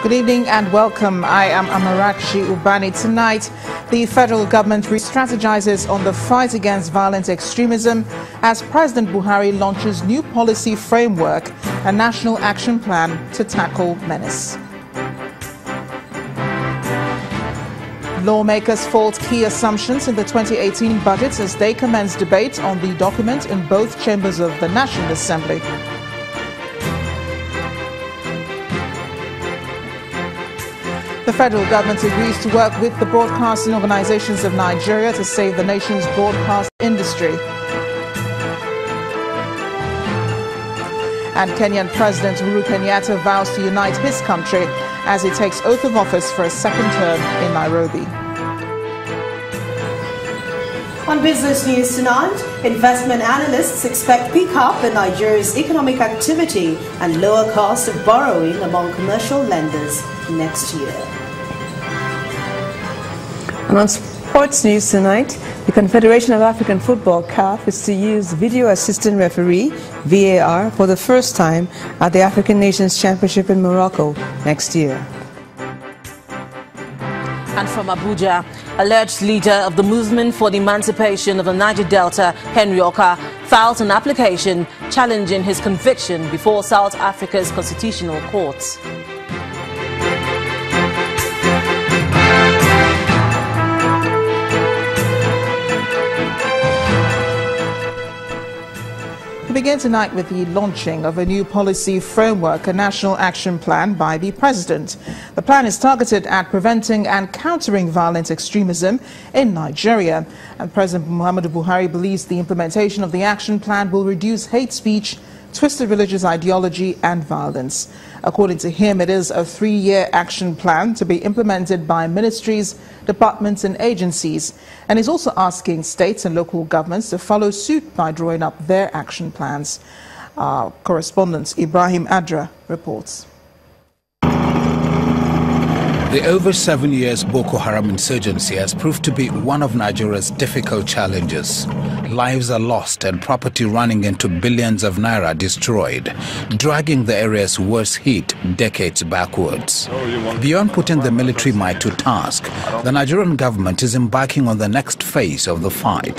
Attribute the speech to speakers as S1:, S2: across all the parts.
S1: Good evening and welcome. I am Amarachi Ubani. Tonight, the federal government re-strategizes on the fight against violent extremism as President Buhari launches new policy framework, a national action plan to tackle menace. Lawmakers fault key assumptions in the 2018 budget as they commence debate on the document in both chambers of the National Assembly. The federal government agrees to work with the broadcasting organizations of Nigeria to save the nation's broadcast industry. And Kenyan President Uhuru Kenyatta vows to unite his country as he takes oath of office for a second term in Nairobi.
S2: On business news tonight, investment analysts expect pick-up in Nigeria's economic activity and lower cost of borrowing among commercial lenders next year.
S3: And on sports news tonight, the Confederation of African Football, CAF, is to use video assistant referee, VAR, for the first time at the African Nations Championship in Morocco next year.
S4: And from Abuja, alleged leader of the movement for the emancipation of the Niger Delta, Henry Oka, filed an application challenging his conviction before South Africa's Constitutional Court.
S1: We begin tonight with the launching of a new policy framework, a national action plan by the President. The plan is targeted at preventing and countering violent extremism in Nigeria. And President Muhammadu Buhari believes the implementation of the action plan will reduce hate speech, twisted religious ideology and violence. According to him, it is a 3-year action plan to be implemented by ministries, departments and agencies. And he's also asking states and local governments to follow suit by drawing up their action plans. Our correspondent Ibrahim Adra reports.
S5: The over 7 years Boko Haram insurgency has proved to be one of Nigeria's difficult challenges. Lives are lost and property running into billions of naira destroyed, dragging the area's worst hit decades backwards. Beyond putting the military might to task, the Nigerian government is embarking on the next phase of the fight.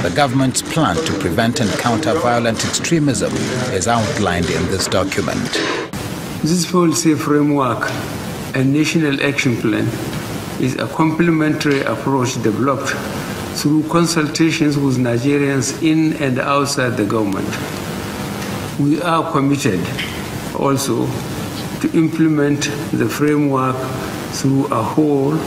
S5: The government's plan to prevent and counter violent extremism is outlined in this document.
S6: This policy framework and national action plan is a complementary approach developed through consultations with Nigerians in and outside the government. We are committed also to implement the framework through the whole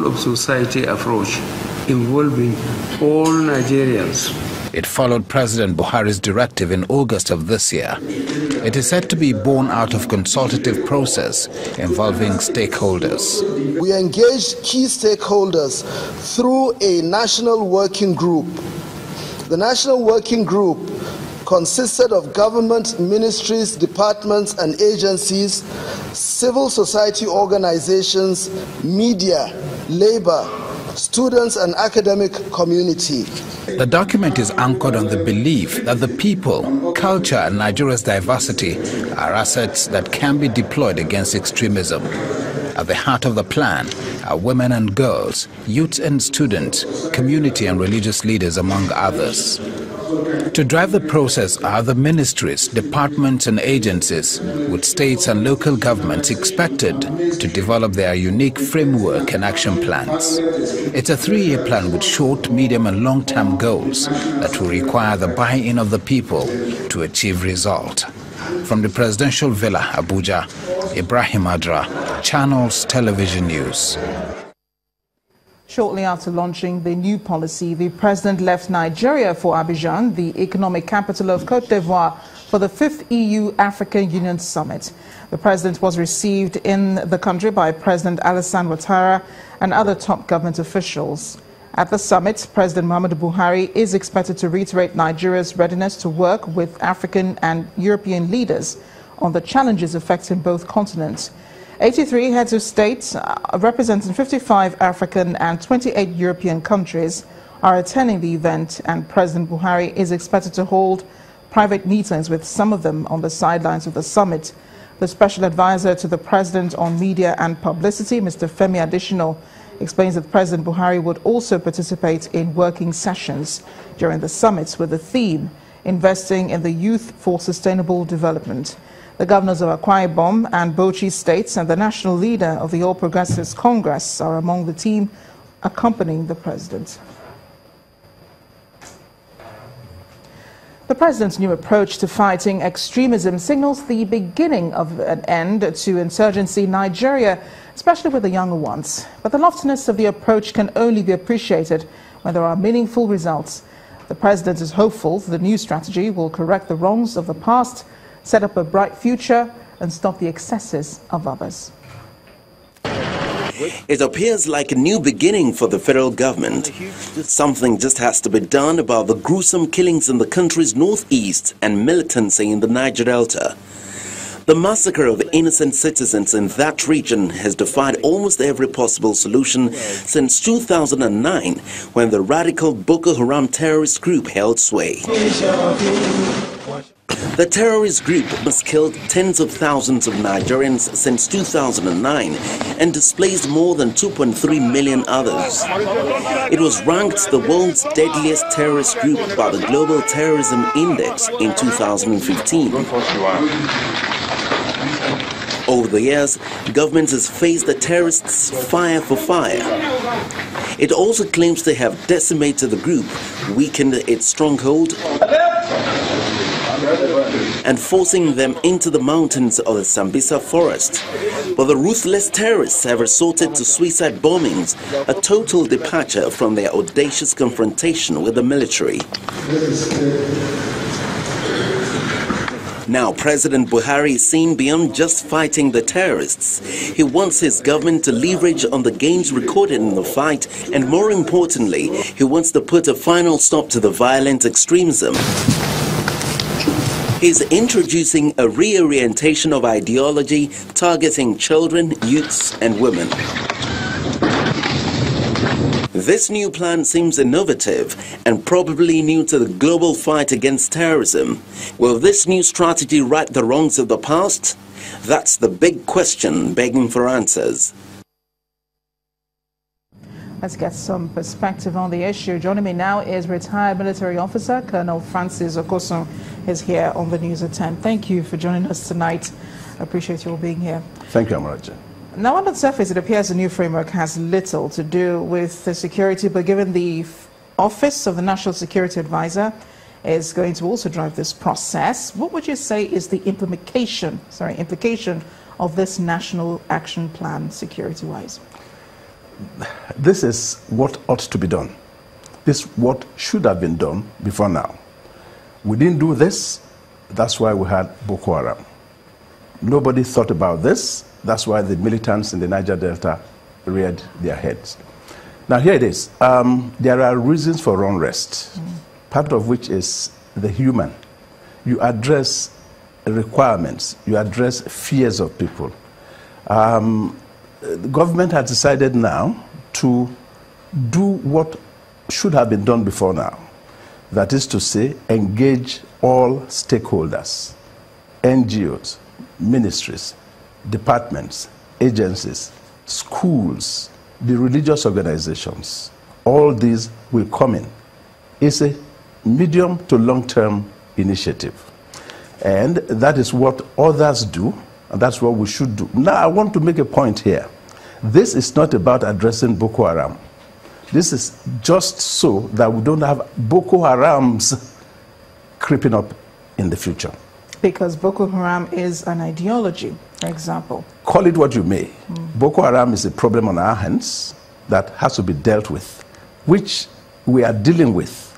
S6: of society approach, involving all Nigerians.
S5: It followed President Buhari's directive in August of this year. It is said to be born out of consultative process involving stakeholders.
S7: We engaged key stakeholders through a national working group. The national working group consisted of government, ministries, departments and agencies, civil society organizations, media, labor, students and academic community.
S5: The document is anchored on the belief that the people, culture and Nigeria's diversity are assets that can be deployed against extremism. At the heart of the plan are women and girls, youths and students, community and religious leaders among others. To drive the process are the ministries, departments and agencies, with states and local governments expected to develop their unique framework and action plans. It's a 3-year plan with short, medium and long-term goals that will require the buy-in of the people to achieve result. From the Presidential Villa, Abuja, Ibrahim Adra, Channels Television News.
S1: Shortly after launching the new policy, the president left Nigeria for Abidjan, the economic capital of Côte d'Ivoire, for the 5th EU-African Union Summit. The president was received in the country by President Alassane Ouattara and other top government officials. At the summit, President Muhammadu Buhari is expected to reiterate Nigeria's readiness to work with African and European leaders on the challenges affecting both continents. 83 heads of state representing 55 African and 28 European countries are attending the event, and President Buhari is expected to hold private meetings with some of them on the sidelines of the summit. The special advisor to the president on media and publicity, Mr. Femi Adesina, explains that President Buhari would also participate in working sessions during the summit with the theme, Investing in the Youth for Sustainable Development. The governors of Akwa Ibom and Bauchi states and the national leader of the All Progressives Congress are among the team accompanying the president. The president's new approach to fighting extremism signals the beginning of an end to insurgency in Nigeria, especially with the younger ones. But the loftiness of the approach can only be appreciated when there are meaningful results. The president is hopeful the new strategy will correct the wrongs of the past, set up a bright future, and stop the excesses of others.
S8: It appears like a new beginning for the federal government. Something just has to be done about the gruesome killings in the country's northeast and militancy in the Niger Delta. The massacre of innocent citizens in that region has defied almost every possible solution since 2009, when the radical Boko Haram terrorist group held sway. The terrorist group has killed tens of thousands of Nigerians since 2009 and displaced more than 2.3 million others. It was ranked the world's deadliest terrorist group by the Global Terrorism Index in 2015. Over the years, government has faced the terrorists fire for fire. It also claims they have decimated the group, weakened its stronghold, and forcing them into the mountains of the Sambisa forest. But the ruthless terrorists have resorted to suicide bombings, a total departure from their audacious confrontation with the military. Now, President Buhari is seeing beyond just fighting the terrorists. He wants his government to leverage on the gains recorded in the fight, and more importantly, he wants to put a final stop to the violent extremism. He's introducing a reorientation of ideology targeting children, youths, and women. This new plan seems innovative and probably new to the global fight against terrorism. Will this new strategy right the wrongs of the past? That's the big question begging for answers.
S1: Let's get some perspective on the issue. Joining me now is retired military officer Colonel Francis Okosun. Is here on the News at 10. Thank you for joining us tonight. I appreciate you all being here.
S9: Thank you, Amarachi.
S1: Now, on the surface, it appears the new framework has little to do with the security, but given the Office of the National Security Advisor is going to also drive this process, what would you say is the implication of this National Action Plan security-wise?
S9: This is what ought to be done. This is what should have been done before now. We didn't do this, that's why we had Boko Haram. Nobody thought about this, that's why the militants in the Niger Delta reared their heads. Now here it is. There are reasons for unrest, part of which is the human. You address requirements, you address fears of people. The government has decided now to do what should have been done before now. That is to say, engage all stakeholders, NGOs, ministries, departments, agencies, schools, the religious organizations. All these will come in. It's a medium to long-term initiative. And that is what others do, and that's what we should do. Now, I want to make a point here. This is not about addressing Boko Haram. This is just so that we don't have Boko Harams creeping up in the future.
S1: Because Boko Haram is an ideology, for example.
S9: Call it what you may. Boko Haram is a problem on our hands that has to be dealt with, which we are dealing with,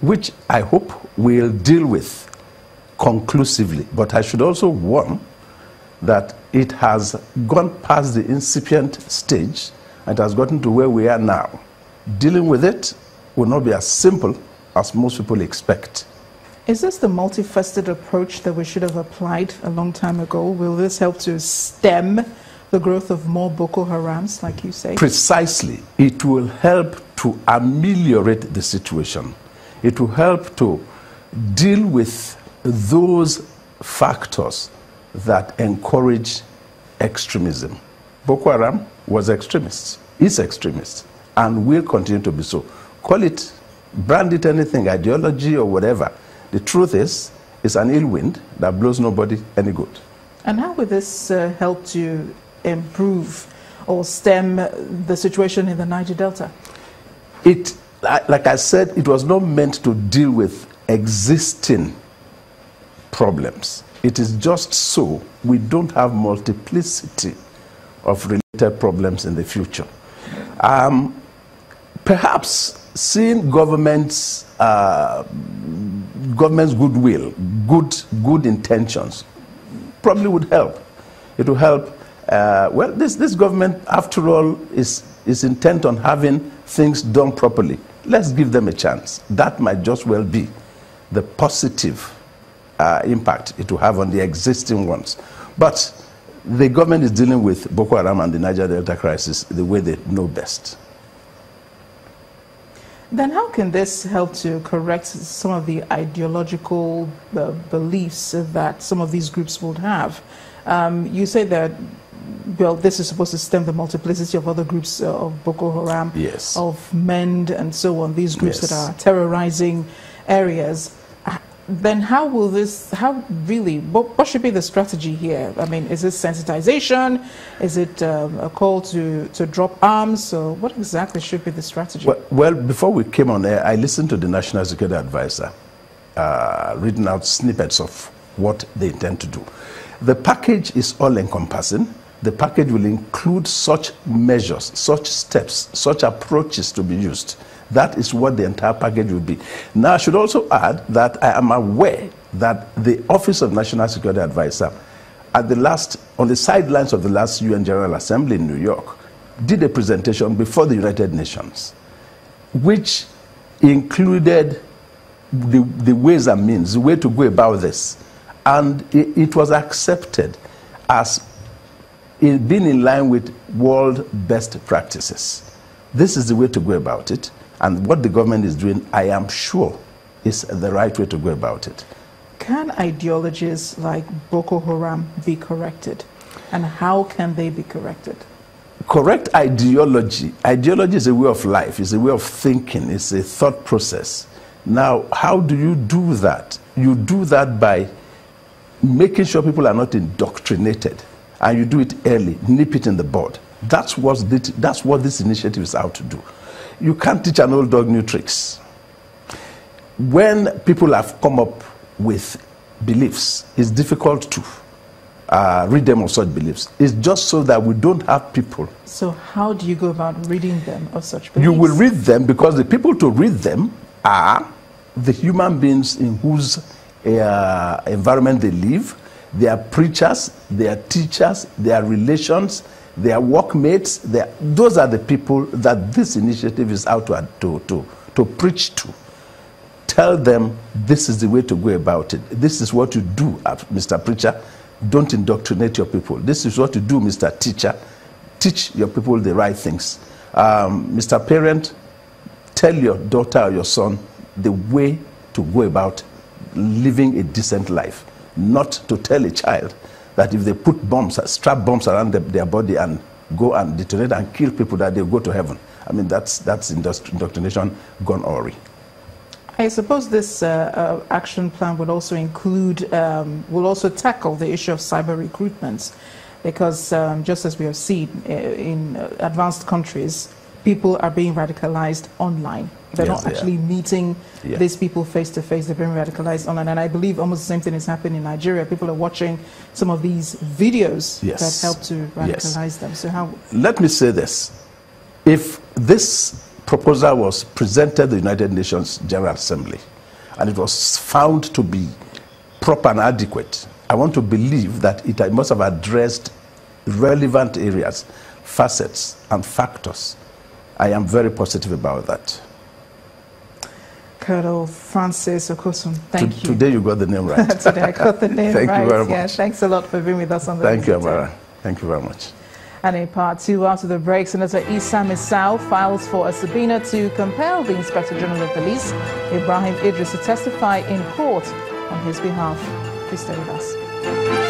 S9: which I hope we'll deal with conclusively. But I should also warn that it has gone past the incipient stage and has gotten to where we are now. Dealing with it will not be as simple as most people expect.
S1: Is this the multifaceted approach that we should have applied a long time ago? Will this help to stem the growth of more Boko Harams, like you say?
S9: Precisely. It will help to ameliorate the situation. It will help to deal with those factors that encourage extremism. Boko Haram was extremists, is extremist, and will continue to be so. Call it, brand it anything, ideology or whatever. The truth is, it's an ill wind that blows nobody any good.
S1: And how will this help to improve or stem the situation in the Niger Delta?
S9: It, like I said, it was not meant to deal with existing problems. It is just so we don't have multiplicity of related problems in the future. Perhaps seeing government's goodwill, good intentions, probably would help. It will help. Well, this government, after all, is intent on having things done properly. Let's give them a chance. That might just well be the positive impact it will have on the existing ones. But the government is dealing with Boko Haram and the Niger Delta crisis the way they know best.
S1: Then how can this help to correct some of the ideological beliefs that some of these groups would have? You say that, well, this is supposed to stem the multiplicity of other groups of Boko Haram,
S9: yes, of
S1: MEND and so on, these groups, yes, that are terrorizing areas. Then how will this, what should be the strategy here? I mean, is this sensitization? Is it a call to drop arms? So what exactly should be the strategy?
S9: Well, before we came on air, I listened to the National Security Advisor reading out snippets of what they intend to do. The package is all-encompassing. The package will include such measures, such steps, such approaches to be used. That is what the entire package will be. Now, I should also add that I am aware that the Office of National Security Advisor, on the sidelines of the last UN General Assembly in New York, did a presentation before the United Nations, which included the ways and means, the way to go about this. And it was accepted as being in line with world best practices. This is the way to go about it. And what the government is doing, I am sure, is the right way to go about it.
S1: Can ideologies like Boko Haram be corrected? And how can they be corrected?
S9: Correct ideology. Ideology is a way of life, it's a way of thinking, it's a thought process. Now, how do you do that? You do that by making sure people are not indoctrinated. And you do it early, nip it in the bud. That's what this initiative is out to do. You can't teach an old dog new tricks. When people have come up with beliefs, it's difficult to rid them of such beliefs. It's just so that we don't have people.
S1: So how do you go about ridding them of such beliefs?
S9: You will rid them because the people to rid them are the human beings in whose environment they live, their preachers, their teachers, their relations, their workmates. Those are the people that this initiative is out to preach to. Tell them this is the way to go about it. This is what you do, Mr. Preacher. Don't indoctrinate your people. This is what you do, Mr. Teacher. Teach your people the right things. Mr. Parent, tell your daughter or your son the way to go about living a decent life. Not to tell a child that if they put strap bombs around their body and go and detonate and kill people, that they'll go to heaven. I mean, that's indoctrination gone awry.
S1: I suppose this action plan would also include, will also tackle the issue of cyber recruitment, because just as we have seen in advanced countries, people are being radicalized online. They're not actually meeting these people face to face. They're being radicalized online. And I believe almost the same thing is happening in Nigeria. People are watching some of these videos that help to radicalize them. So how? Let
S9: me say this. If this proposal was presented at the United Nations General Assembly and it was found to be proper and adequate, I want to believe that it must have addressed relevant areas, facets, and factors. I am very positive about that.
S1: Colonel Francis Okosum, thank you.
S9: Today you got the name right.
S1: Today I got the name right.
S9: Thank you very much.
S1: Yeah, thanks a lot for being with us on the
S9: Thank you, Amara. Thank you very much.
S1: And in part two, after the break, Senator Issa Misau files for a subpoena to compel the Inspector General of Police, Ibrahim Idris, to testify in court on his behalf. Please stay with us.